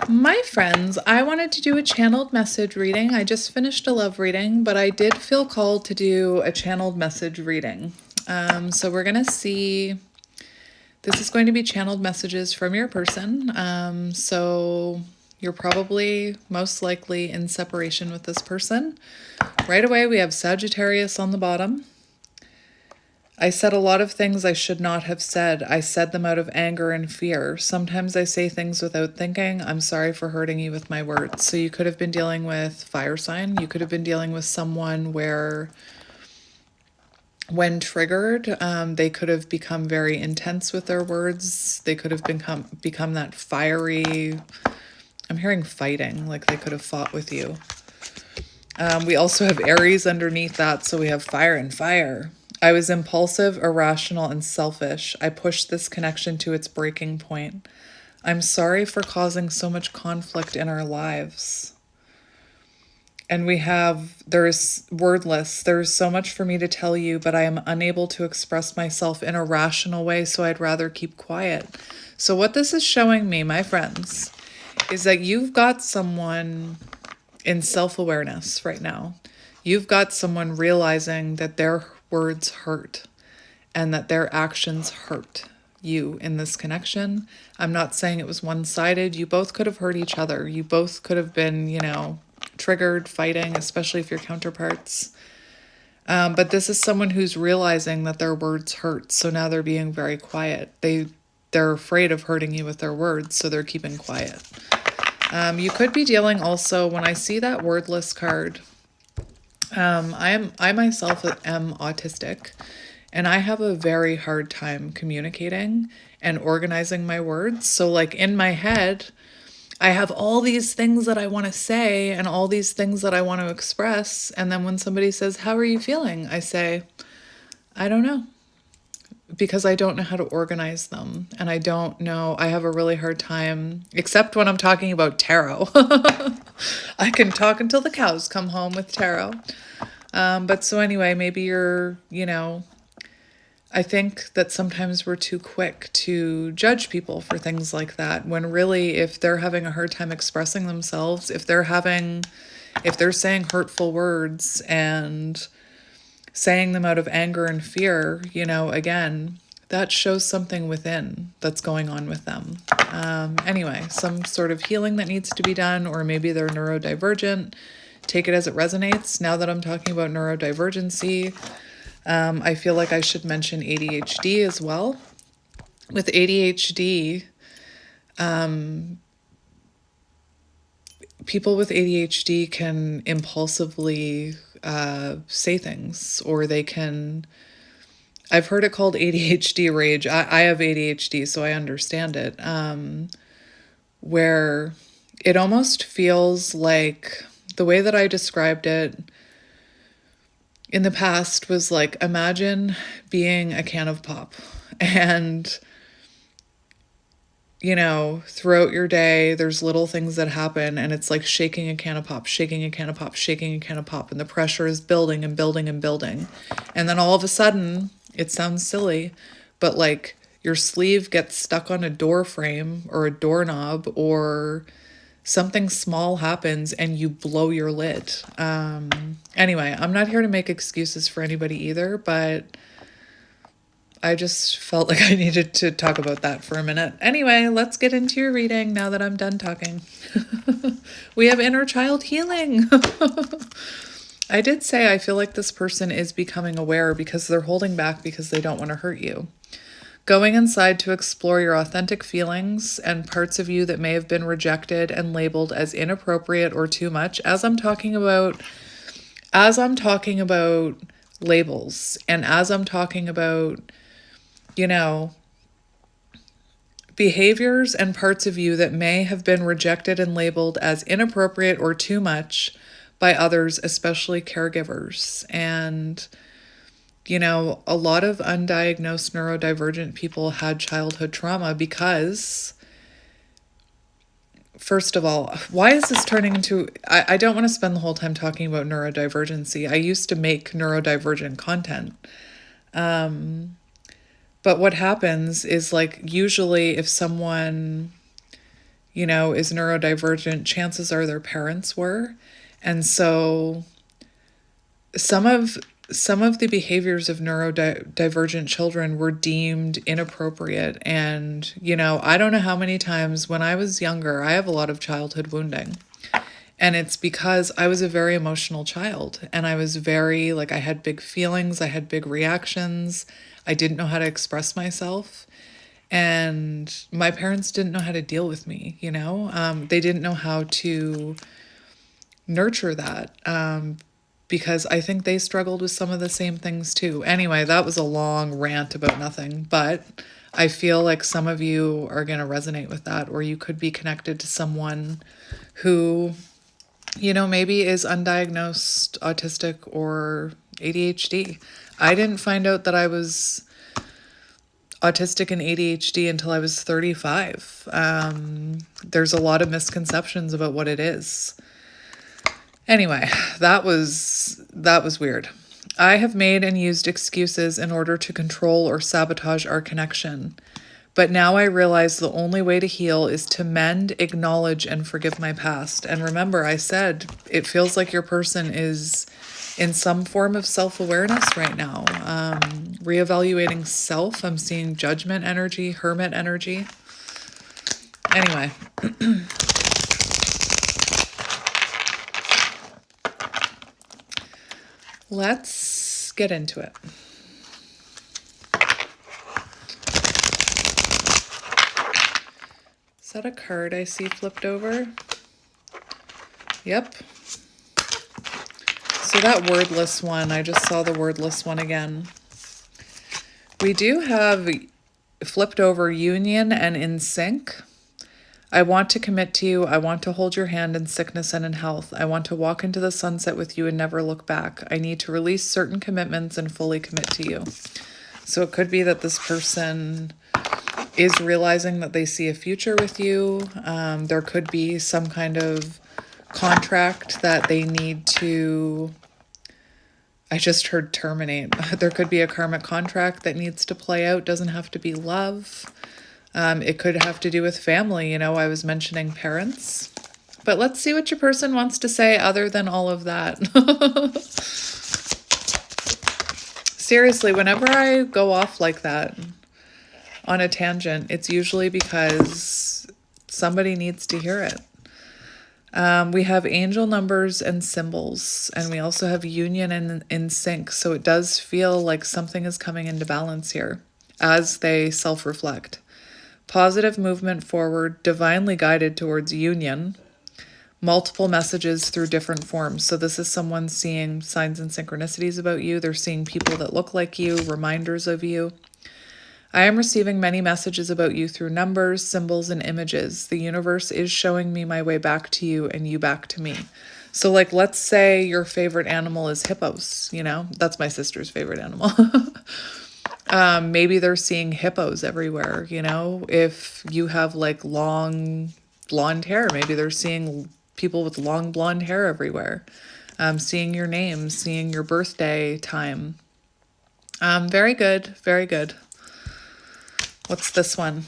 My friends, I wanted to do a channeled message reading. I just finished a love reading, but I did feel called to do a channeled message reading. So we're going to see, this is going to be channeled messages from your person. So you're probably most likely in separation with this person. Right away, we have Sagittarius on the bottom. I said a lot of things I should not have said. I said them out of anger and fear. Sometimes I say things without thinking. I'm sorry for hurting you with my words. So you could have been dealing with fire sign. You could have been dealing with someone where, when triggered, they could have become very intense with their words. They could have become that fiery. I'm hearing fighting, like they could have fought with you. We also have Aries underneath that, so we have fire and fire. I was impulsive, irrational, and selfish. I pushed this connection to its breaking point. I'm sorry for causing so much conflict in our lives. And we have, there's wordless. There's so much for me to tell you, but I am unable to express myself in a rational way, so I'd rather keep quiet. So what this is showing me, my friends, is that you've got someone in self-awareness right now. You've got someone realizing that their words hurt and that their actions hurt you in this connection. I'm not saying it was one-sided. You both could have hurt each other. You both could have been, triggered, fighting, especially if you're counterparts. But this is someone who's realizing that their words hurt. So now they're being very quiet. They're afraid of hurting you with their words, so they're keeping quiet. You could be dealing also, when I see that wordless card, I myself am autistic, and I have a very hard time communicating and organizing my words. So like in my head, I have all these things that I want to say and all these things that I want to express. And then when somebody says, "How are you feeling?" I say, "I don't know," because I don't know how to organize them. And I don't know, I have a really hard time, except when I'm talking about tarot. I can talk until the cows come home with tarot. But so anyway, maybe you're, I think that sometimes we're too quick to judge people for things like that, when really, if they're having a hard time expressing themselves, if they're saying hurtful words and saying them out of anger and fear, again, that shows something within that's going on with them. Anyway, some sort of healing that needs to be done, or maybe they're neurodivergent. Take it as it resonates. Now that I'm talking about neurodivergency, I feel like I should mention ADHD as well. With ADHD, people with ADHD can impulsively say things, or they can, I've heard it called ADHD rage. I have ADHD, so I understand it, where it almost feels like, the way that I described it in the past was like, imagine being a can of pop, and throughout your day, there's little things that happen, and it's like shaking a can of pop, shaking a can of pop, shaking a can of pop, and the pressure is building and building and building. And then all of a sudden, it sounds silly, but like your sleeve gets stuck on a door frame or a doorknob, or something small happens and you blow your lid. Anyway, I'm not here to make excuses for anybody either, but I just felt like I needed to talk about that for a minute. Anyway, let's get into your reading now that I'm done talking. We have inner child healing. I did say I feel like this person is becoming aware because they're holding back because they don't want to hurt you. Going inside to explore your authentic feelings and parts of you that may have been rejected and labeled as inappropriate or too much. As I'm talking about labels, and as I'm talking about, behaviors and parts of you that may have been rejected and labeled as inappropriate or too much by others, especially caregivers. And a lot of undiagnosed neurodivergent people had childhood trauma because, first of all, why is this turning into, I don't want to spend the whole time talking about neurodivergency. I used to make neurodivergent content. But what happens is, like, usually if someone, you know, is neurodivergent, chances are their parents were. And so some of the behaviors of neurodivergent children were deemed inappropriate. And, you know, I don't know how many times when I was younger, I have a lot of childhood wounding. And it's because I was a very emotional child, and I was very, like, I had big feelings, I had big reactions, I didn't know how to express myself. And my parents didn't know how to deal with me, you know? They didn't know how to nurture that, because I think they struggled with some of the same things too. Anyway, that was a long rant about nothing, but I feel like some of you are going to resonate with that, or you could be connected to someone who, you know, maybe is undiagnosed autistic or ADHD. I didn't find out that I was autistic and ADHD until I was 35. There's a lot of misconceptions about what it is. Anyway, that was weird. I have made and used excuses in order to control or sabotage our connection. But now I realize the only way to heal is to mend, acknowledge, and forgive my past. And remember, I said, it feels like your person is in some form of self-awareness right now. Reevaluating self. I'm seeing judgment energy, hermit energy. Anyway. Let's get into it. Is that a card I see flipped over? Yep. So that wordless one, I just saw the wordless one again. We do have flipped over union and in sync. I want to commit to you. I want to hold your hand in sickness and in health. I want to walk into the sunset with you and never look back. I need to release certain commitments and fully commit to you. So it could be that this person is realizing that they see a future with you. There could be some kind of contract that they need to, I just heard terminate. There could be a karmic contract that needs to play out. Doesn't have to be love. It could have to do with family. You know, I was mentioning parents. But let's see what your person wants to say other than all of that. Seriously, whenever I go off like that on a tangent, it's usually because somebody needs to hear it. We have angel numbers and symbols, and we also have union and in sync. So it does feel like something is coming into balance here as they self-reflect. Positive movement forward, divinely guided towards union, multiple messages through different forms. So this is someone seeing signs and synchronicities about you. They're seeing people that look like you, reminders of you. I am receiving many messages about you through numbers, symbols, and images. The universe is showing me my way back to you and you back to me. So like, let's say your favorite animal is hippos, you know, that's my sister's favorite animal. Maybe they're seeing hippos everywhere, you know, if you have like long blonde hair, maybe they're seeing people with long blonde hair everywhere. Seeing your name, seeing your birthday time. Very good, very good. What's this one?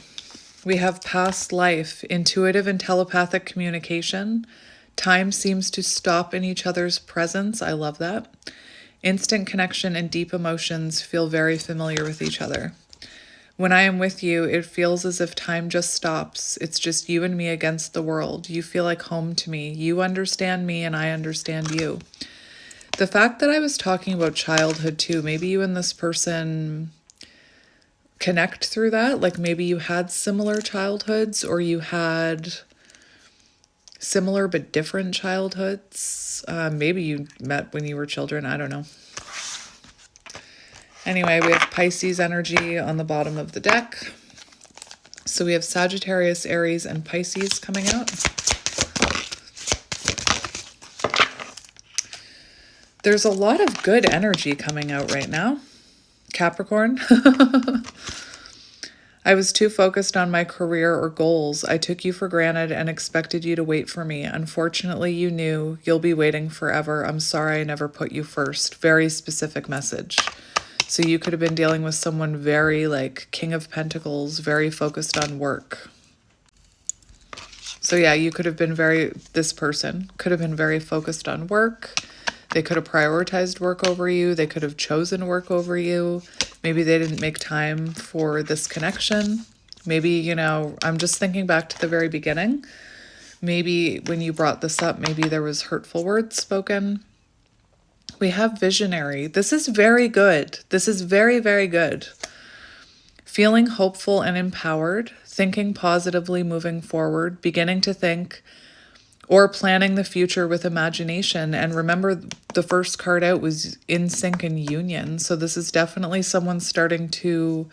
We have past life, intuitive and telepathic communication. Time seems to stop in each other's presence. I love that. Instant connection and deep emotions feel very familiar with each other. When I am with you, it feels as if time just stops. It's just you and me against the world. You feel like home to me. You understand me and I understand you. The fact that I was talking about childhood too, maybe you and this person connect through that. Like maybe you had similar childhoods or you had similar but different childhoods. Maybe you met when you were children. I don't know. Anyway, we have Pisces energy on the bottom of the deck. So we have Sagittarius, Aries, and Pisces coming out. There's a lot of good energy coming out right now. Capricorn. I was too focused on my career or goals. I took you for granted and expected you to wait for me. Unfortunately, you knew you'll be waiting forever. I'm sorry I never put you first. Very specific message. So you could have been dealing with someone very like King of Pentacles, very focused on work. So yeah, you could have been this person could have been very focused on work. They could have prioritized work over you. They could have chosen work over you. Maybe they didn't make time for this connection. Maybe, you know, I'm just thinking back to the very beginning. Maybe when you brought this up, maybe there was hurtful words spoken. We have visionary. This is very good. This is very, very good. Feeling hopeful and empowered, thinking positively, moving forward, beginning to think, or planning the future with imagination. And remember, the first card out was in sync and union. So this is definitely someone starting to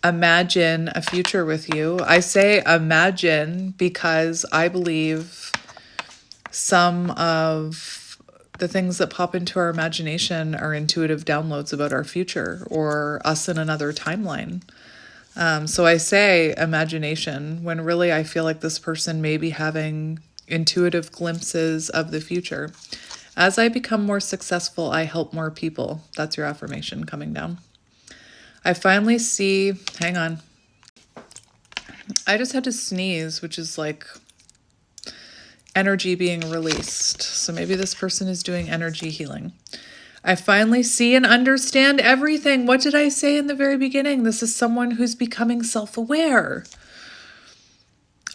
imagine a future with you. I say imagine because I believe some of the things that pop into our imagination are intuitive downloads about our future or us in another timeline. So I say imagination when really I feel like this person may be having intuitive glimpses of the future. As I become more successful, I help more people. That's your affirmation coming down. I finally see, hang on. I just had to sneeze, which is like energy being released. So maybe this person is doing energy healing. I finally see and understand everything. What did I say in the very beginning? This is someone who's becoming self-aware.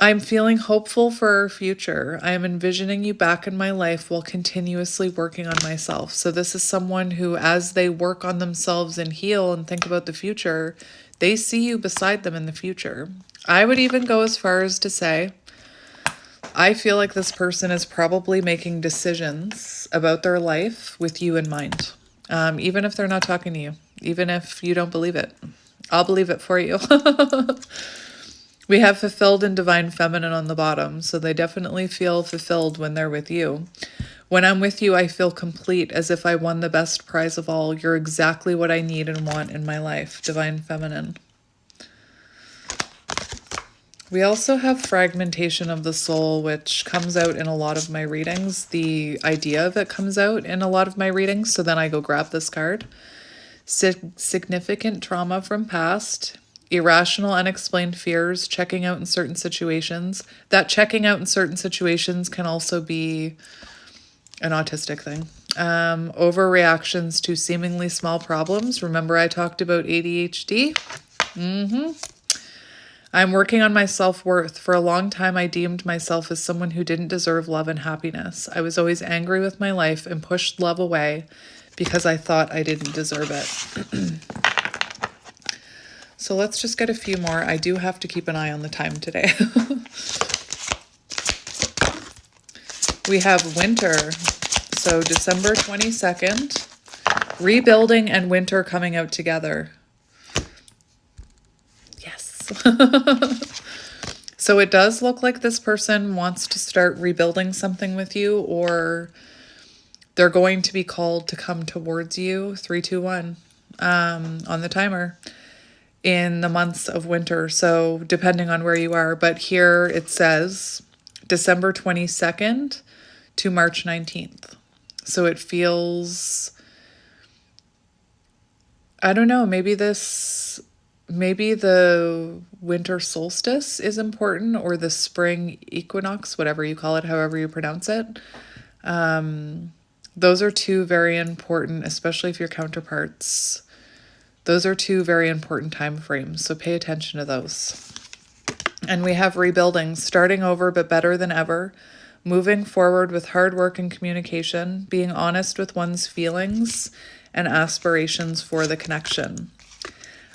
I'm feeling hopeful for our future. I am envisioning you back in my life while continuously working on myself. So this is someone who, as they work on themselves and heal and think about the future, they see you beside them in the future. I would even go as far as to say, I feel like this person is probably making decisions about their life with you in mind. Even if they're not talking to you, even if you don't believe it, I'll believe it for you. We have fulfilled and divine feminine on the bottom, so they definitely feel fulfilled when they're with you. When I'm with you, I feel complete, as if I won the best prize of all. You're exactly what I need and want in my life, divine feminine. We also have fragmentation of the soul, which comes out in a lot of my readings. The idea of it comes out in a lot of my readings, so then I go grab this card. Significant trauma from past. Irrational, unexplained fears, checking out in certain situations. That checking out in certain situations can also be an autistic thing. Overreactions to seemingly small problems. Remember I talked about ADHD? I'm working on my self-worth. For a long time, I deemed myself as someone who didn't deserve love and happiness. I was always angry with my life and pushed love away because I thought I didn't deserve it. So let's just get a few more. I do have to keep an eye on the time today. We have winter. So December 22nd, rebuilding and winter coming out together. Yes. So it does look like this person wants to start rebuilding something with you, or they're going to be called to come towards you. 3, 2, 1 on the timer. In the months of winter, so depending on where you are. But here it says December 22nd to March 19th. So it feels, I don't know, maybe the winter solstice is important, or the spring equinox, whatever you call it, however you pronounce it. Those are two very important, especially if your counterparts. Those are two very important time frames, so pay attention to those. And we have rebuilding, starting over but better than ever, moving forward with hard work and communication, being honest with one's feelings and aspirations for the connection.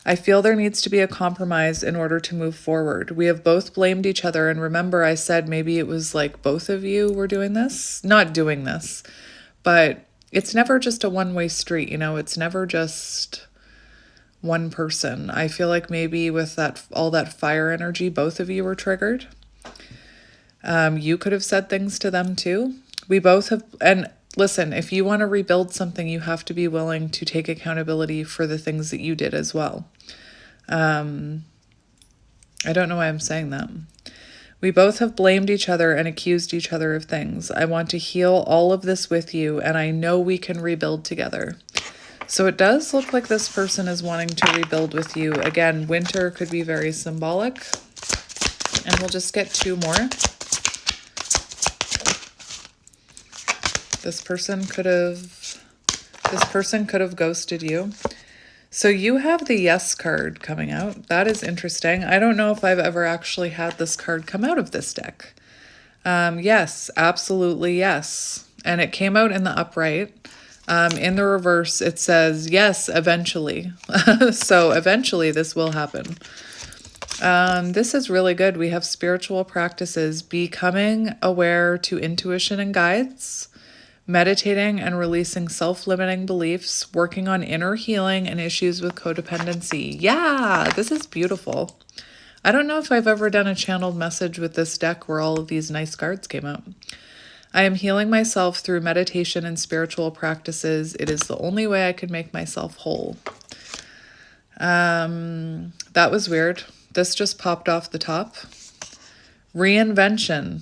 I feel there needs to be a compromise in order to move forward. We have both blamed each other, and remember I said maybe it was like both of you were doing this? Not doing this, but it's never just a one-way street, you know, it's never just one person. I feel like maybe with that, all that fire energy, both of you were triggered. You could have said things to them too. We both have, and listen, if you want to rebuild something, you have to be willing to take accountability for the things that you did as well. I don't know why I'm saying that. We both have blamed each other and accused each other of things. I want to heal all of this with you, and I know we can rebuild together. So it does look like this person is wanting to rebuild with you. Again, winter could be very symbolic. And we'll just get 2 more. This person could have ghosted you. So you have the Yes card coming out. That is interesting. I don't know if I've ever actually had this card come out of this deck. Yes, absolutely yes. And it came out in the upright. In the reverse, it says, yes, eventually. So eventually this will happen. This is really good. We have spiritual practices, becoming aware to intuition and guides, meditating and releasing self-limiting beliefs, working on inner healing and issues with codependency. Yeah, this is beautiful. I don't know if I've ever done a channeled message with this deck where all of these nice cards came out. I am healing myself through meditation and spiritual practices. It is the only way I can make myself whole. That was weird. This just popped off the top. Reinvention.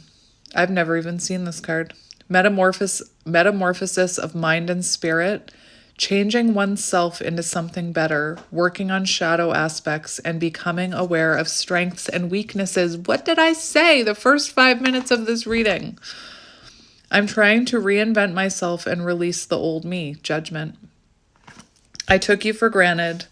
I've never even seen this card. Metamorphosis of mind and spirit. Changing oneself into something better, working on shadow aspects, and becoming aware of strengths and weaknesses. What did I say the first 5 minutes of this reading? I'm trying to reinvent myself and release the old me. Judgment. I took you for granted,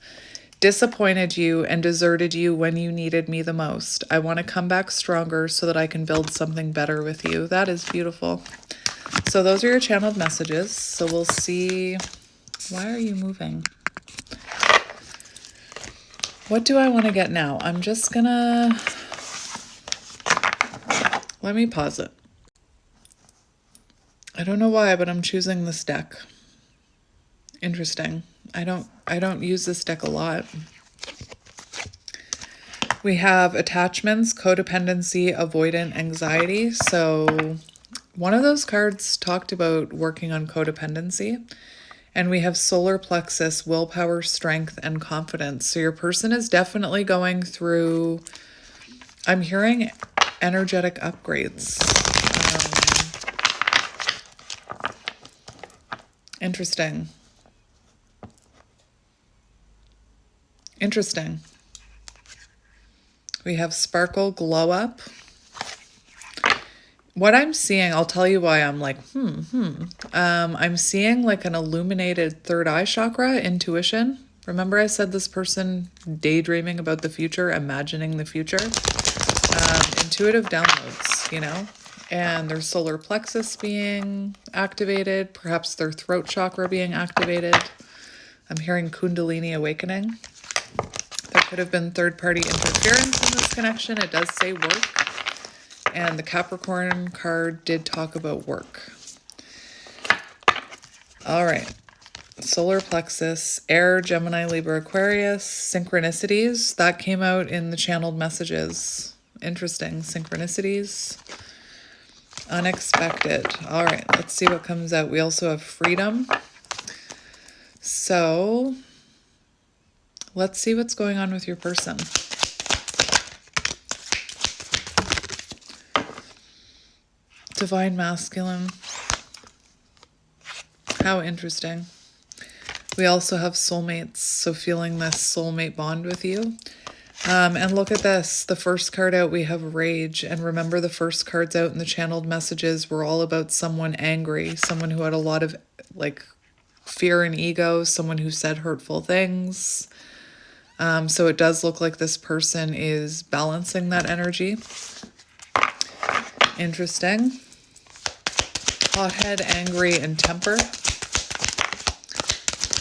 disappointed you, and deserted you when you needed me the most. I want to come back stronger so that I can build something better with you. That is beautiful. So those are your channeled messages. So we'll see. Why are you moving? What do I want to get now? I'm just gonna... Let me pause it. I don't know why, but I'm choosing this deck. Interesting. I don't use this deck a lot. We have attachments, codependency, avoidant, anxiety. So one of those cards talked about working on codependency. And we have solar plexus, willpower, strength, and confidence. So your person is definitely going through, I'm hearing energetic upgrades. Interesting. Interesting. We have sparkle, glow up. What I'm seeing, I'll tell you why I'm like, I'm seeing like an illuminated third eye chakra, intuition. Remember I said this person daydreaming about the future, imagining the future? Intuitive downloads, you know? And their solar plexus being activated, perhaps their throat chakra being activated. I'm hearing Kundalini awakening. There could have been third-party interference in this connection. It does say work. And the Capricorn card did talk about work. All right. Solar plexus, air, Gemini, Libra, Aquarius, synchronicities. That came out in the channeled messages. Interesting. Synchronicities. Unexpected. All right. Let's see what comes out. We also have freedom. So let's see what's going on with your person. Divine masculine. How interesting. We also have soulmates, so feeling this soulmate bond with you. And look at this. The first card out, we have rage. And remember, the first cards out in the channeled messages were all about someone angry, someone who had a lot of like fear and ego, someone who said hurtful things. So it does look like this person is balancing that energy. Interesting. Hothead, angry, and temper.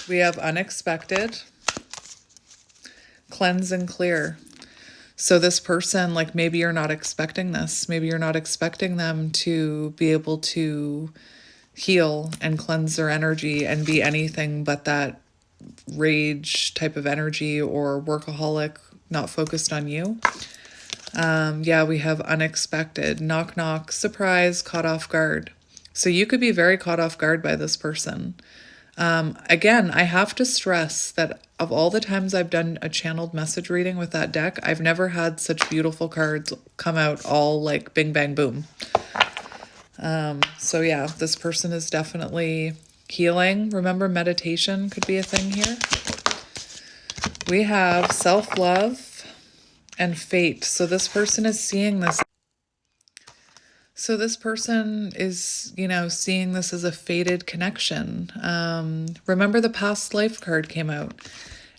We have unexpected. Cleanse and clear. So this person, like maybe you're not expecting this. Maybe you're not expecting them to be able to heal and cleanse their energy and be anything but that rage type of energy or workaholic, not focused on you. Yeah, we have unexpected, knock, knock, surprise, caught off guard. So you could be very caught off guard by this person. Again, I have to stress that of all the times I've done a channeled message reading with that deck, I've never had such beautiful cards come out all like bing, bang, boom. So yeah, this person is definitely healing. Remember, meditation could be a thing here. We have self-love, and fate. So this person is seeing this. So this person is, you know, seeing this as a fated connection. Remember the past life card came out,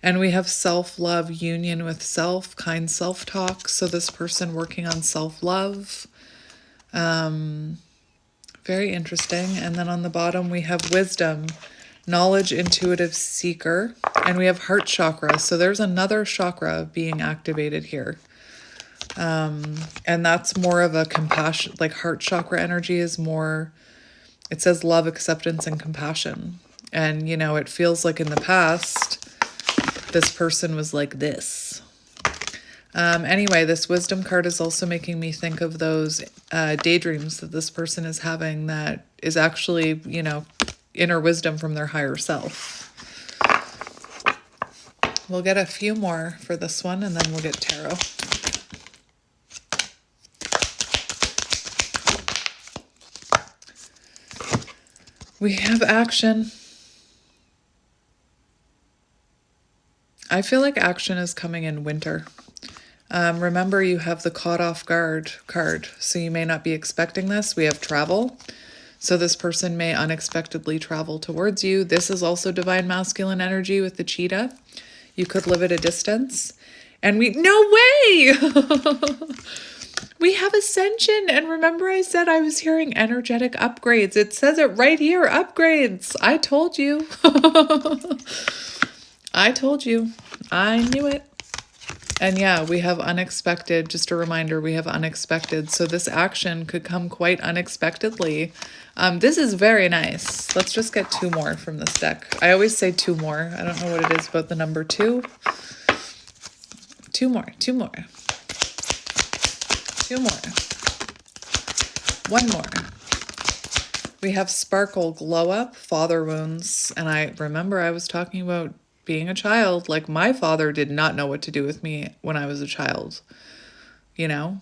and we have self-love, union with self, kind self-talk. So this person working on self-love. Very interesting. And then on the bottom we have wisdom, knowledge, intuitive seeker, and we have heart chakra. So there's another chakra being activated here. And that's more of a compassion, like heart chakra energy is more, it says love, acceptance, and compassion. And, you know, it feels like in the past, this person was like this. Anyway, this wisdom card is also making me think of those daydreams that this person is having that is actually, you know, inner wisdom from their higher self. We'll get a few more for this one, and then we'll get tarot. We have action. I feel like action is coming in winter. Remember, you have the caught off guard card, so you may not be expecting this. We have travel. So this person may unexpectedly travel towards you. This is also divine masculine energy with the cheetah. You could live at a distance. And no way! We have ascension. And remember I said I was hearing energetic upgrades. It says it right here, upgrades. I told you. I told you. I knew it. And yeah, we have unexpected. Just a reminder, we have unexpected. So this action could come quite unexpectedly. This is very nice. Let's just get two more from this deck. I always say two more. I don't know what it is about the number two. Two more, two more. Two more. One more. We have sparkle, glow up, father wounds. And I remember I was talking about being a child. Like, my father did not know what to do with me when I was a child, you know?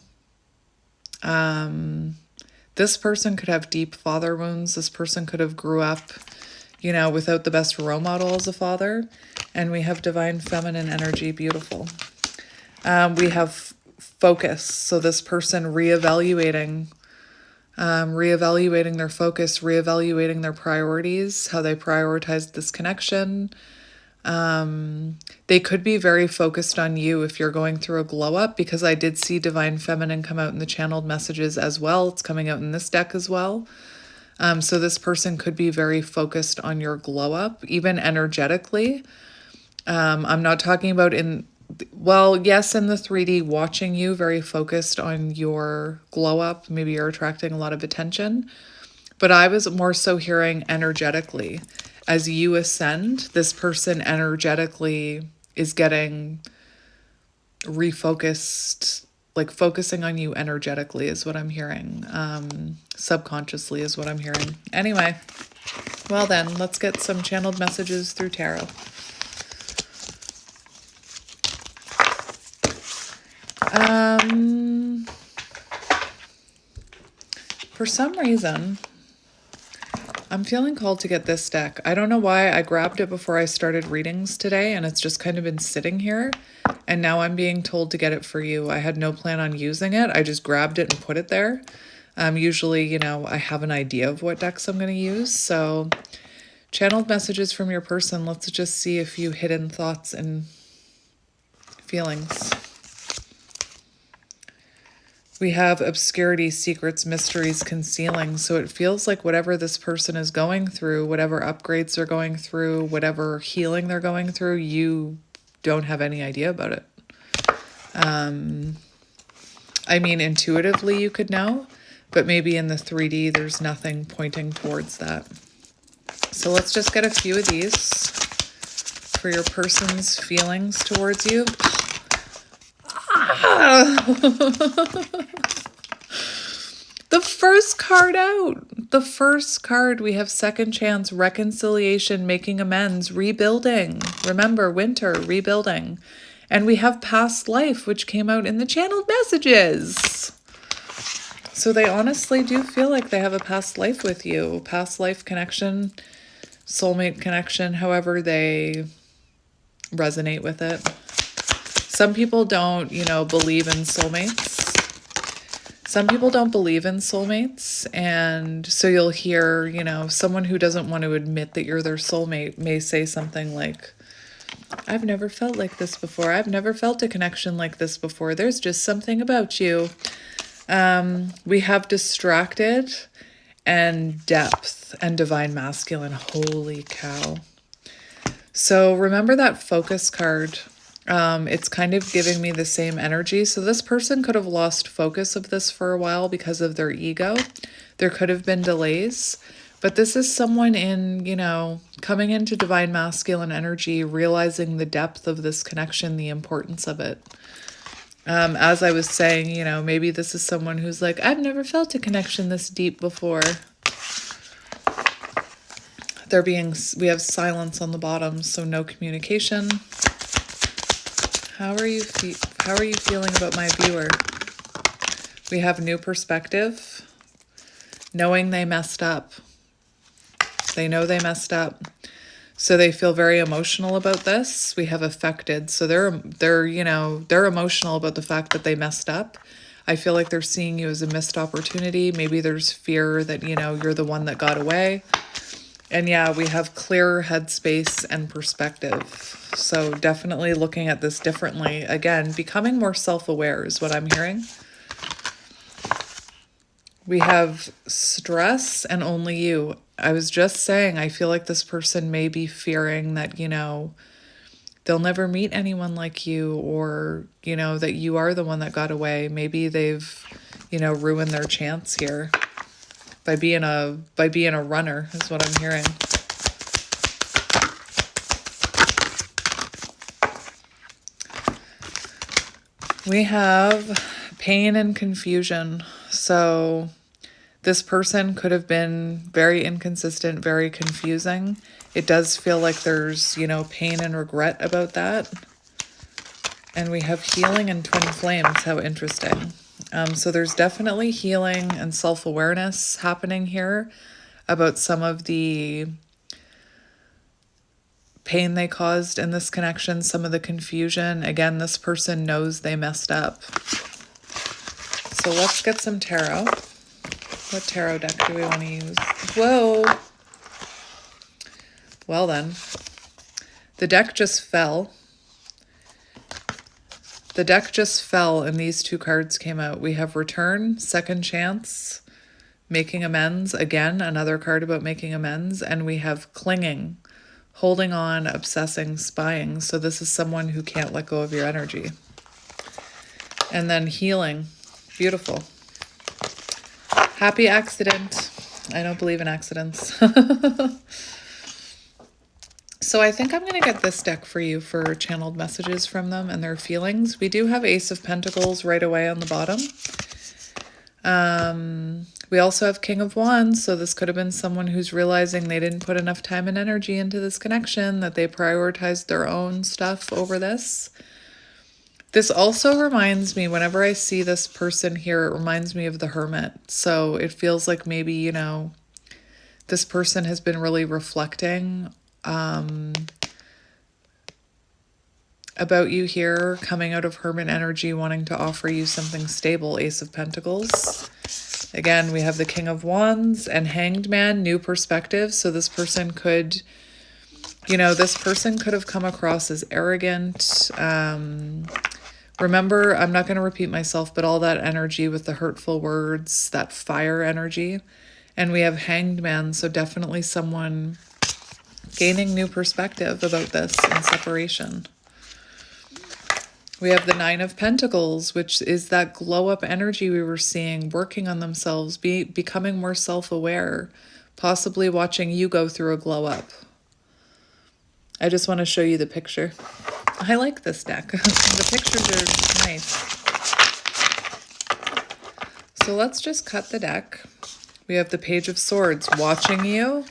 This person could have deep father wounds. This person could have grew up, you know, without the best role model as a father. And we have divine feminine energy, beautiful. We have focus. So this person reevaluating their focus, reevaluating their priorities, how they prioritize this connection. They could be very focused on you if you're going through a glow up, because I did see divine feminine come out in the channeled messages as well. It's coming out in this deck as well. So this person could be very focused on your glow up, even energetically. I'm not talking about yes, in the 3D, watching you, very focused on your glow up. Maybe you're attracting a lot of attention, but I was more so hearing energetically. As you ascend, this person energetically is getting refocused, like focusing on you energetically is what I'm hearing. Subconsciously is what I'm hearing. Anyway, well then, let's get some channeled messages through tarot. For some reason, I'm feeling called to get this deck. I don't know why. I grabbed it before I started readings today, and it's just kind of been sitting here. And now I'm being told to get it for you. I had no plan on using it. I just grabbed it and put it there. Usually, you know, I have an idea of what decks I'm going to use. So, channeled messages from your person. Let's just see a few hidden thoughts and feelings. We have obscurity, secrets, mysteries, concealing. So it feels like whatever this person is going through, whatever upgrades they're going through, whatever healing they're going through, you don't have any idea about it. I mean, intuitively you could know, but maybe in the 3D there's nothing pointing towards that. So let's just get a few of these for your person's feelings towards you. The first card out. The first card, we have second chance, reconciliation, making amends, rebuilding. Remember, winter, rebuilding. And we have past life, which came out in the channeled messages. So they honestly do feel like they have a past life with you. Past life connection, soulmate connection, however they resonate with it. Some people don't, you know, believe in soulmates. Some people don't believe in soulmates, and so you'll hear, you know, someone who doesn't want to admit that you're their soulmate may say something like, I've never felt like this before. I've never felt a connection like this before. There's just something about you. We have distracted and depth and divine masculine. Holy cow. So remember that focus card. It's kind of giving me the same energy. So this person could have lost focus of this for a while because of their ego. There could have been delays, but this is someone in, you know, coming into divine masculine energy, realizing the depth of this connection, the importance of it. As I was saying, you know, maybe this is someone who's like, I've never felt a connection this deep before. We have silence on the bottom, so no communication. How are you feeling about my viewer? We have new perspective, knowing they messed up. They know they messed up, so they feel very emotional about this. We have affected, so they're you know, they're emotional about the fact that they messed up. I feel like they're seeing you as a missed opportunity. Maybe there's fear that, you know, you're the one that got away. And yeah, we have clearer headspace and perspective. So definitely looking at this differently. Again, becoming more self-aware is what I'm hearing. We have stress and only you. I was just saying, I feel like this person may be fearing that, you know, they'll never meet anyone like you, or, you know, that you are the one that got away. Maybe they've, you know, ruined their chance here. By being a runner is what I'm hearing. We have pain and confusion. So this person could have been very inconsistent, very confusing. It does feel like there's, you know, pain and regret about that. And we have healing and twin flames. How interesting. So there's definitely healing and self-awareness happening here about some of the pain they caused in this connection, some of the confusion. Again, this person knows they messed up. So let's get some tarot. What tarot deck do we want to use? Whoa. Well then, the deck just fell. The deck just fell and these two cards came out. We have return, second chance, making amends. Again, another card about making amends. And we have clinging, holding on, obsessing, spying. So this is someone who can't let go of your energy. And then healing. Beautiful. Happy accident. I don't believe in accidents. So I think I'm going to get this deck for you for channeled messages from them and their feelings. We do have Ace of Pentacles right away on the bottom. We also have King of Wands, so this could have been someone who's realizing they didn't put enough time and energy into this connection, that they prioritized their own stuff over this. This also reminds me, whenever I see this person here, it reminds me of the Hermit. So it feels like maybe, you know, this person has been really reflecting about you here, coming out of Hermit energy, wanting to offer you something stable. Ace of Pentacles. Again, we have the King of Wands and Hanged Man, new perspective. So this person could, you know, this person could have come across as arrogant. Remember, I'm not going to repeat myself, but all that energy with the hurtful words, that fire energy. And we have Hanged Man, so definitely someone gaining new perspective about this and separation. We have the Nine of Pentacles, which is that glow up energy we were seeing, working on themselves, becoming more self-aware, possibly watching you go through a glow up. I just want to show you the picture. I like this deck. The pictures are nice. So let's just cut the deck. We have the Page of Swords, watching you,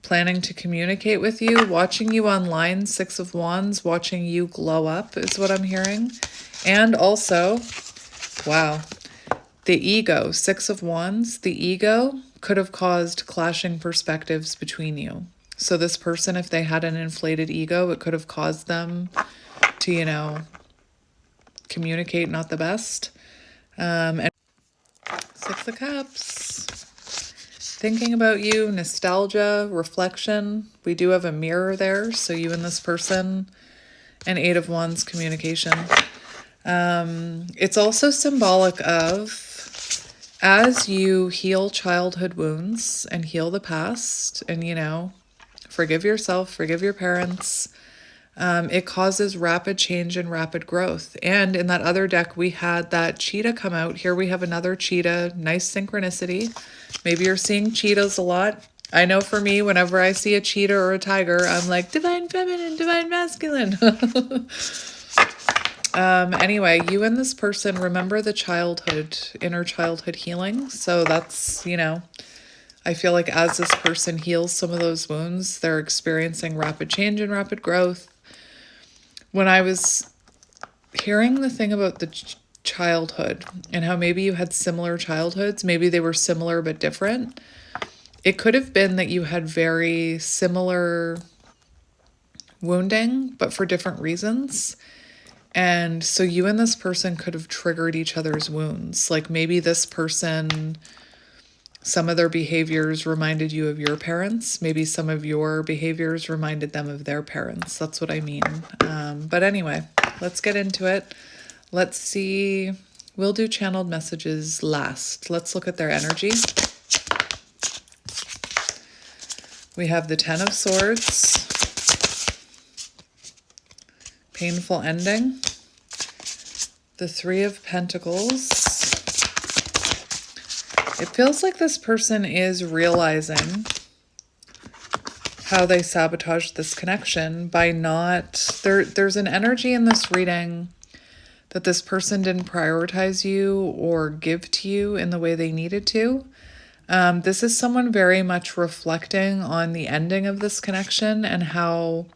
planning to communicate with you, watching you online, Six of Wands, watching you glow up is what I'm hearing. And also, wow, the ego, Six of Wands, the ego could have caused clashing perspectives between you. So this person, if they had an inflated ego, it could have caused them to, you know, communicate not the best. And Six of Cups. Thinking about you, nostalgia, reflection. We do have a mirror there, so you and this person. And Eight of Wands, communication. It's also symbolic of, as you heal childhood wounds and heal the past and, you know, forgive yourself, forgive your parents, it causes rapid change and rapid growth. And in that other deck, we had that cheetah come out. Here we have another cheetah. Nice synchronicity. Maybe you're seeing cheetahs a lot. I know for me, whenever I see a cheetah or a tiger, I'm like, divine feminine, divine masculine. Anyway, you and this person remember the childhood, inner childhood healing. So that's, you know, I feel like as this person heals some of those wounds, they're experiencing rapid change and rapid growth. When I was hearing the thing about the childhood and how maybe you had similar childhoods, maybe they were similar but different. It could have been that you had very similar wounding, but for different reasons. And so you and this person could have triggered each other's wounds. Like maybe this person, some of their behaviors reminded you of your parents. Maybe some of your behaviors reminded them of their parents. That's what I mean. But anyway, let's get into it. Let's see. We'll do channeled messages last. Let's look at their energy. We have the Ten of Swords. Painful ending. The Three of Pentacles. It feels like this person is realizing how they sabotaged this connection by not... There's an energy in this reading that this person didn't prioritize you or give to you in the way they needed to. This is someone very much reflecting on the ending of this connection and how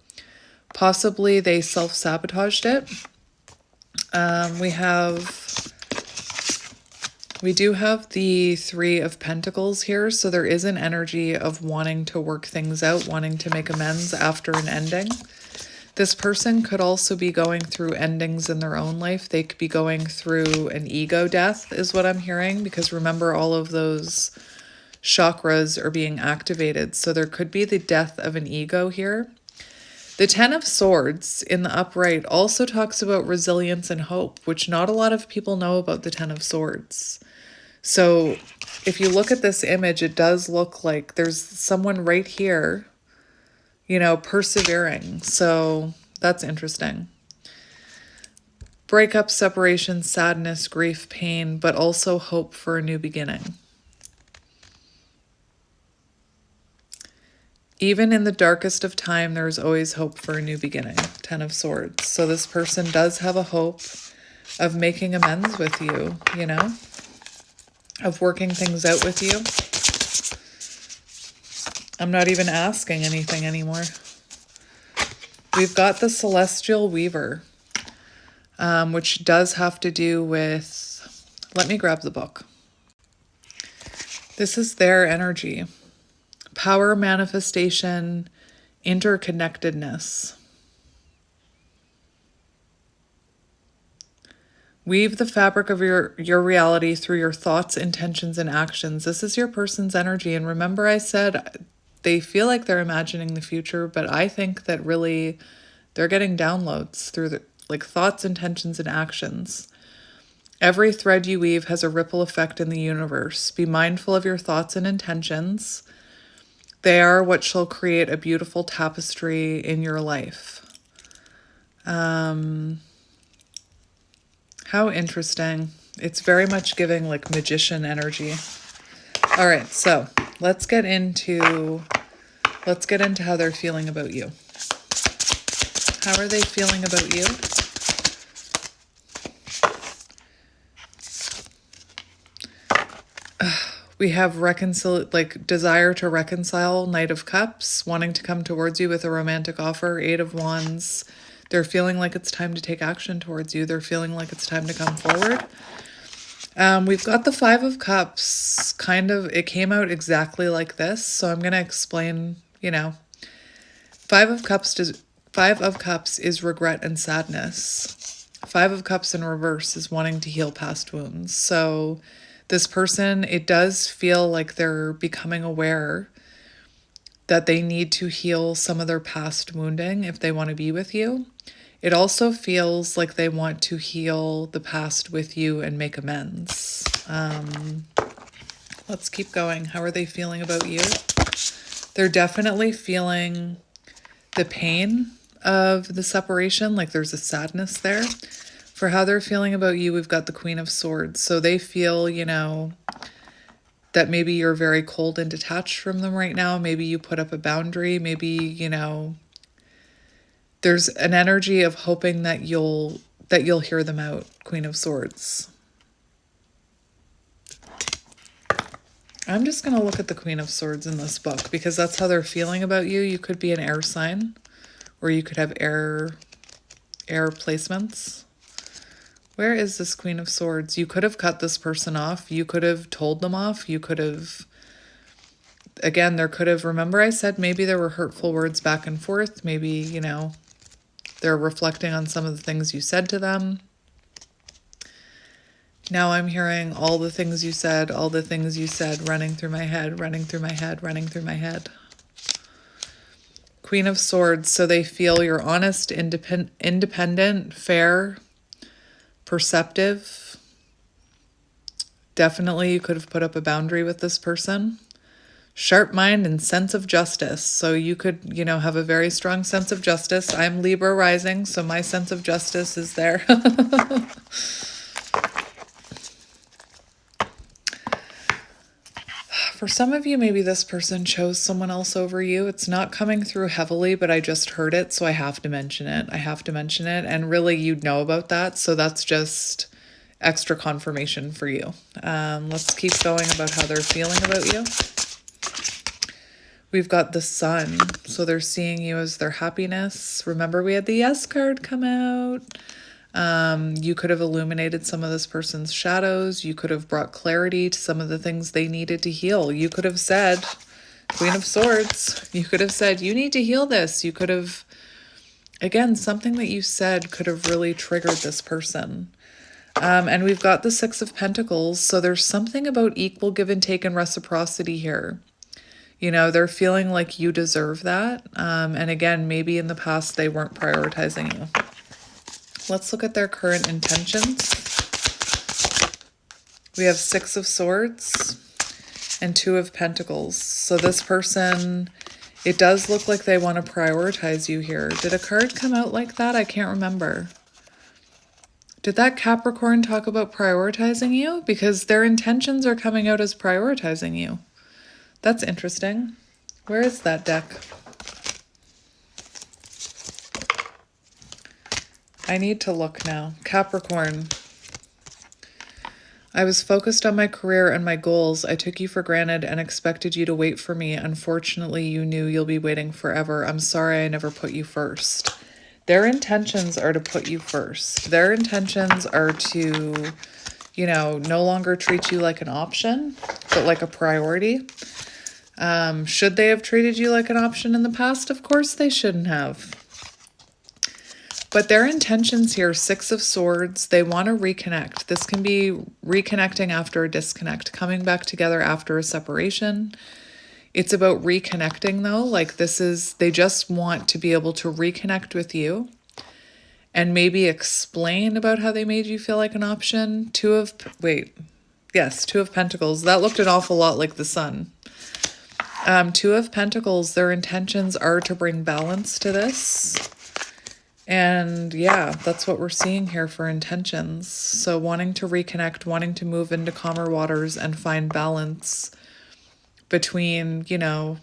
possibly they self-sabotaged it. We do have the Three of Pentacles here, so there is an energy of wanting to work things out, wanting to make amends after an ending. This person could also be going through endings in their own life. They could be going through an ego death, is what I'm hearing, because remember, all of those chakras are being activated, so there could be the death of an ego here. The Ten of Swords in the upright also talks about resilience and hope, which not a lot of people know about the Ten of Swords. So if you look at this image, it does look like there's someone right here, you know, persevering. So that's interesting. Breakup, separation, sadness, grief, pain, but also hope for a new beginning. Even in the darkest of time, there's always hope for a new beginning. Ten of Swords. So this person does have a hope of making amends with you, you know, of working things out with you. I'm not even asking anything anymore. We've got the Celestial Weaver, which does have to do with, let me grab the book. This is their energy. Power, manifestation, interconnectedness. Weave the fabric of your reality through your thoughts, intentions, and actions. This is your person's energy. And remember I said they feel like they're imagining the future, but I think that really they're getting downloads through the thoughts, intentions, and actions. Every thread you weave has a ripple effect in the universe. Be mindful of your thoughts and intentions. They are what shall create a beautiful tapestry in your life. How interesting. It's very much giving like magician energy. All right, so let's get into how they're feeling about you. How are they feeling about you? We have desire to reconcile, Knight of Cups, wanting to come towards you with a romantic offer, Eight of Wands. They're feeling like it's time to take action towards you. They're feeling like it's time to come forward. We've got the Five of Cups. It came out exactly like this. So I'm going to explain, Five of Cups Five of Cups is regret and sadness. Five of Cups in reverse is wanting to heal past wounds. So this person, it does feel like they're becoming aware that they need to heal some of their past wounding if they want to be with you. It also feels like they want to heal the past with you and make amends. Let's keep going. How are they feeling about you? They're definitely feeling the pain of the separation, like there's a sadness there. For how they're feeling about you, we've got the Queen of Swords. So they feel, you know, that maybe you're very cold and detached from them right now. Maybe you put up a boundary. Maybe, you know, there's an energy of hoping that you'll hear them out, Queen of Swords. I'm just going to look at the Queen of Swords in this book because that's how they're feeling about you. You could be an air sign, or you could have air placements. Where is this Queen of Swords? You could have cut this person off. You could have told them off. You could have, again, there could have, remember I said maybe there were hurtful words back and forth. Maybe, you know, they're reflecting on some of the things you said to them. Now I'm hearing all the things you said, running through my head, running through my head, running through my head. Queen of Swords, so they feel you're honest, independent, fair, perceptive. Definitely you could have put up a boundary with this person. Sharp mind and sense of justice. So you could, you know, have a very strong sense of justice. I'm Libra rising, so my sense of justice is there. For some of you, maybe this person chose someone else over you. It's not coming through heavily, but I just heard it, so I have to mention it. And really, you'd know about that, so that's just extra confirmation for you. Let's keep going about how they're feeling about you. We've got the Sun, so they're seeing you as their happiness. Remember, we had the Yes card come out. You could have illuminated some of this person's shadows. You could have brought clarity to some of the things they needed to heal. You could have said, Queen of Swords, you could have said, you need to heal this. You could have, again, something that you said could have really triggered this person. And we've got the Six of Pentacles. So there's something about equal give and take and reciprocity here. You know, they're feeling like you deserve that. And again, maybe in the past they weren't prioritizing you. Let's look at their current intentions. We have Six of Swords and Two of Pentacles. So this person, it does look like they want to prioritize you here. Did a card come out like that? I can't remember. Did that Capricorn talk about prioritizing you? Because their intentions are coming out as prioritizing you. That's interesting. Where is that deck? I need to look now. Capricorn. I was focused on my career and my goals. I took you for granted and expected you to wait for me. Unfortunately, you knew you'll be waiting forever. I'm sorry I never put you first. Their intentions are to put you first. Their intentions are to, you know, no longer treat you like an option, but like a priority. Should they have treated you like an option in the past? Of course they shouldn't have. But their intentions here, Six of Swords, they want to reconnect. This can be reconnecting after a disconnect, coming back together after a separation. It's about reconnecting though. Like they just want to be able to reconnect with you and maybe explain about how they made you feel like an option. Two of Pentacles. That looked an awful lot like the Sun. Two of Pentacles, their intentions are to bring balance to this. And yeah, that's what we're seeing here for intentions. So wanting to reconnect, wanting to move into calmer waters and find balance between, you know,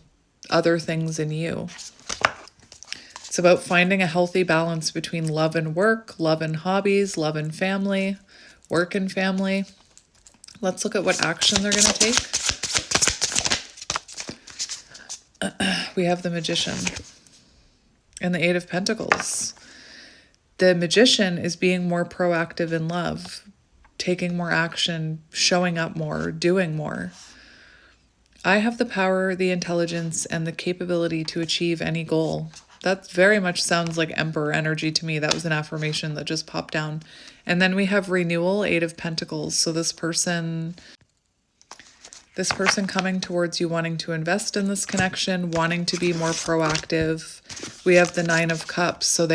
other things in you. It's about finding a healthy balance between love and work, love and hobbies, love and family, work and family. Let's look at what action they're going to take. We have the Magician and the Eight of Pentacles. The Magician is being more proactive in love, taking more action, showing up more, doing more. I have the power, the intelligence, and the capability to achieve any goal. That very much sounds like Emperor energy to me. That was an affirmation that just popped down. And then we have renewal, Eight of Pentacles. So this person coming towards you, wanting to invest in this connection, wanting to be more proactive. We have the Nine of Cups. So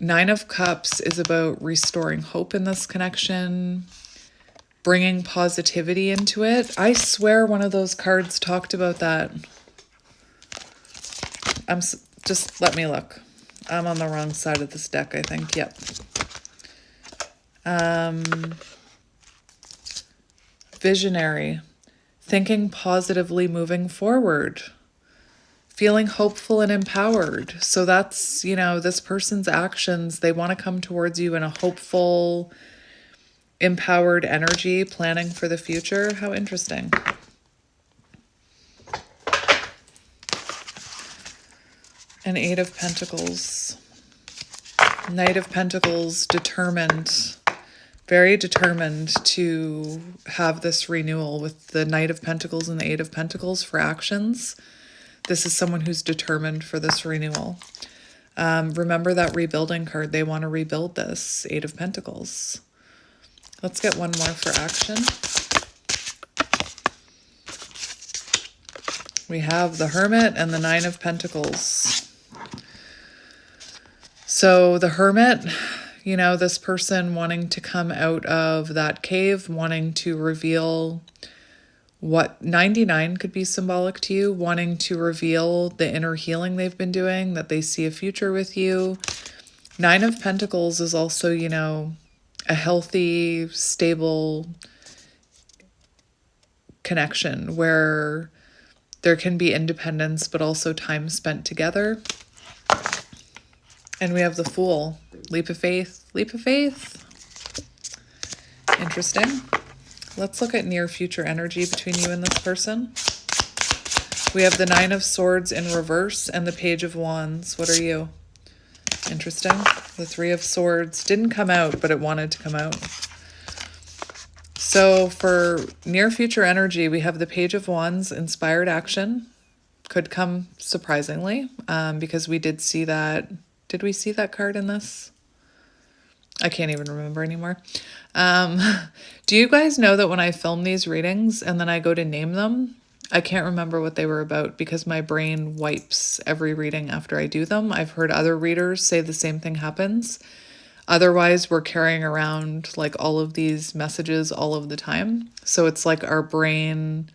Nine of Cups is about restoring hope in this connection, bringing positivity into it. I swear one of those cards talked about that. Just let me look. I'm on the wrong side of this deck, I think. Yep. Visionary. Thinking positively, moving forward. Feeling hopeful and empowered. So that's, this person's actions. They want to come towards you in a hopeful, empowered energy, planning for the future. How interesting. An Eight of Pentacles. Knight of Pentacles, determined, very determined to have this renewal with the Knight of Pentacles and the Eight of Pentacles for actions. This is someone who's determined for this renewal. Remember that rebuilding card. They want to rebuild this. Eight of Pentacles. Let's get one more for action. We have the Hermit and the Nine of Pentacles. So the Hermit, this person wanting to come out of that cave, wanting to reveal what 99 could be symbolic to you, wanting to reveal the inner healing they've been doing, that they see a future with you. Nine of Pentacles is also, a healthy, stable connection where there can be independence, but also time spent together. And we have the Fool. Leap of faith. Leap of faith. Interesting. Let's look at near future energy between you and this person. We have the Nine of Swords in reverse and the Page of Wands. What are you? Interesting. The Three of Swords didn't come out, but it wanted to come out. So for near future energy, we have the Page of Wands, inspired action. Could come surprisingly, because we did see that. Did we see that card in this? I can't even remember anymore. Do you guys know that when I film these readings and then I go to name them, I can't remember what they were about because my brain wipes every reading after I do them. I've heard other readers say the same thing happens. Otherwise, we're carrying around like all of these messages all of the time. So it's like our brain...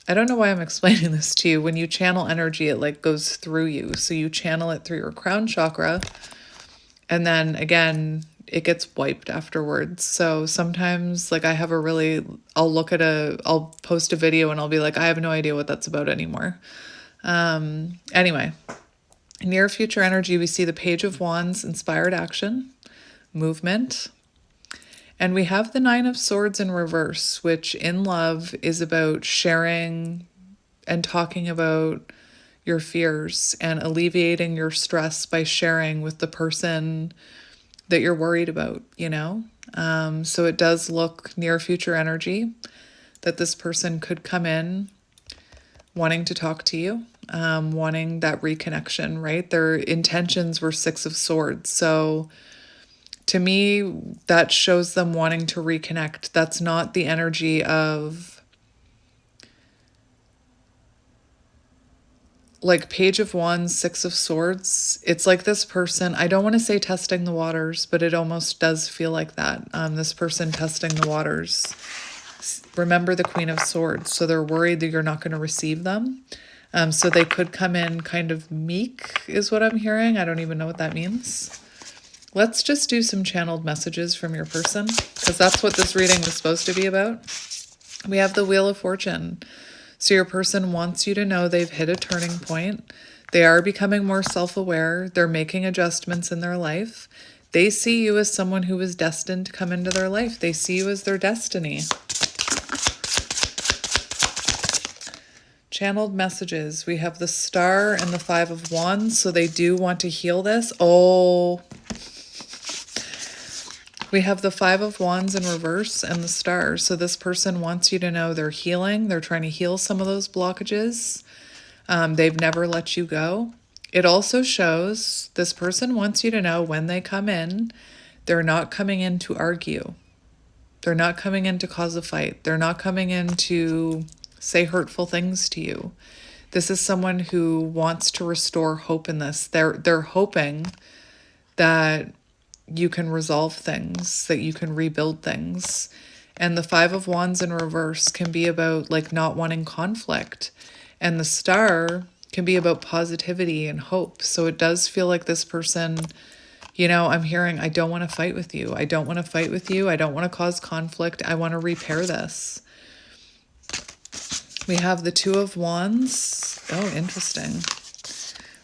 I don't know why I'm explaining this to you. When you channel energy, it like goes through you. So you channel it through your crown chakra. And then again, it gets wiped afterwards. So sometimes like I'll post a video and I'll be like, I have no idea what that's about anymore. Anyway, near future energy, we see the Page of Wands, inspired action, movement. And we have the Nine of Swords in reverse, which in love is about sharing and talking about your fears and alleviating your stress by sharing with the person that you're worried about, So it does look near future energy that this person could come in wanting to talk to you, wanting that reconnection, right? Their intentions were Six of Swords. So to me, that shows them wanting to reconnect. That's not the energy of like Page of Wands, Six of Swords. It's like this person, I don't want to say testing the waters, but it almost does feel like that. This person testing the waters. Remember the Queen of Swords. So they're worried that you're not going to receive them. So they could come in kind of meek is what I'm hearing. I don't even know what that means. Let's just do some channeled messages from your person, because that's what this reading was supposed to be about. We have the Wheel of Fortune. So your person wants you to know they've hit a turning point. They are becoming more self-aware. They're making adjustments in their life. They see you as someone who is destined to come into their life. They see you as their destiny. Channeled messages. We have the Star and the Five of Wands. So they do want to heal this. Oh... We have the Five of Wands in reverse and the Star. So this person wants you to know they're healing. They're trying to heal some of those blockages. They've never let you go. It also shows this person wants you to know when they come in, they're not coming in to argue. They're not coming in to cause a fight. They're not coming in to say hurtful things to you. This is someone who wants to restore hope in this. They're hoping that you can resolve things, that you can rebuild things. And the Five of Wands in reverse can be about like not wanting conflict. And the Star can be about positivity and hope. So it does feel like this person, you know, I'm hearing, I don't want to fight with you. I don't want to fight with you. I don't want to cause conflict. I want to repair this. We have the Two of Wands. Oh, interesting.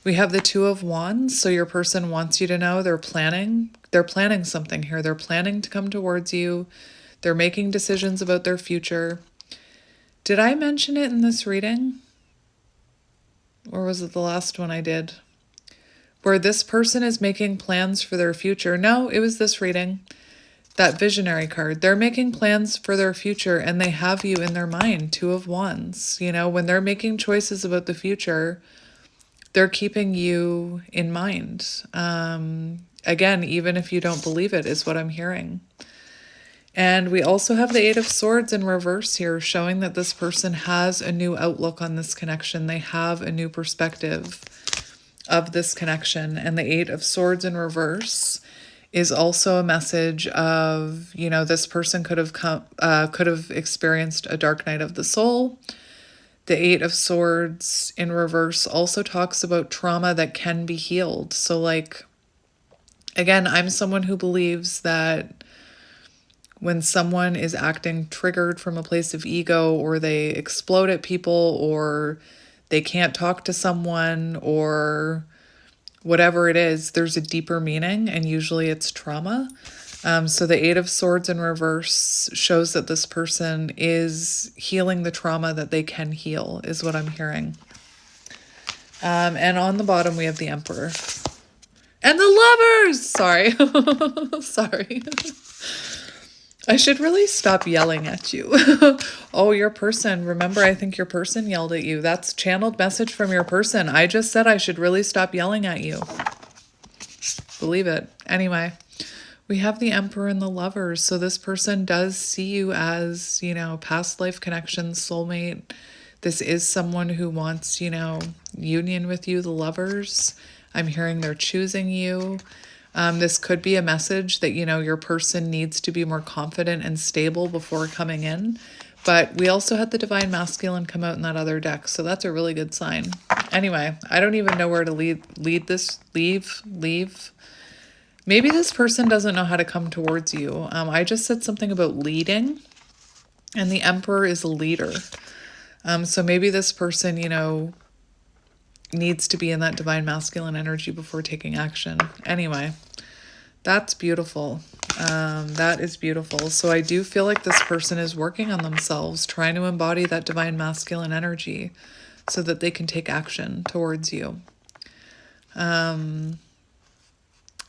We have the Two of Wands. So your person wants you to know they're planning something here. They're planning to come towards you. They're making decisions about their future. Did I mention it in this reading? Or was it the last one I did? Where this person is making plans for their future. No, it was this reading. That visionary card. They're making plans for their future and they have you in their mind. Two of Wands. You know, when they're making choices about the future, they're keeping you in mind. Again, even if you don't believe it, is what I'm hearing. And we also have the Eight of Swords in reverse here, showing that this person has a new outlook on this connection. They have a new perspective of this connection. And the Eight of Swords in reverse is also a message of, you know, this person could have experienced a dark night of the soul. The Eight of Swords in reverse also talks about trauma that can be healed. So like, again, I'm someone who believes that when someone is acting triggered from a place of ego, or they explode at people, or they can't talk to someone, or whatever it is, there's a deeper meaning, and usually it's trauma. So the Eight of Swords in reverse shows that this person is healing the trauma that they can heal, is what I'm hearing. And on the bottom, we have the Emperor. And the Lovers! Sorry. Sorry. I should really stop yelling at you. Oh, your person. Remember, I think your person yelled at you. That's channeled message from your person. I just said I should really stop yelling at you. Believe it. Anyway, we have the Emperor and the Lovers. So this person does see you as, you know, past life connection, soulmate. This is someone who wants, you know, union with you, the Lovers. I'm hearing they're choosing you. This could be a message that, you know, your person needs to be more confident and stable before coming in. But we also had the Divine Masculine come out in that other deck, so that's a really good sign. Anyway, I don't even know where to leave. Maybe this person doesn't know how to come towards you. I just said something about leading, and the Emperor is a leader. So maybe this person, you know, needs to be in that Divine Masculine energy before taking action. Anyway, that's beautiful. That is beautiful. So I do feel like this person is working on themselves, trying to embody that Divine Masculine energy so that they can take action towards you.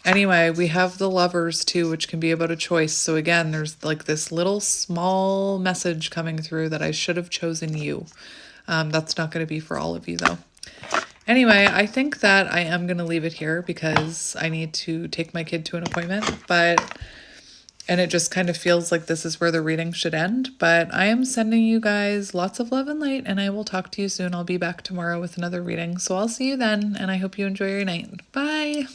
Anyway, we have the Lovers too, which can be about a choice. So again, there's like this little small message coming through that I should have chosen you. That's not going to be for all of you though. Anyway, I think that I am going to leave it here because I need to take my kid to an appointment, and it just kind of feels like this is where the reading should end. But I am sending you guys lots of love and light, and I will talk to you soon. I'll be back tomorrow with another reading. So I'll see you then, and I hope you enjoy your night. Bye.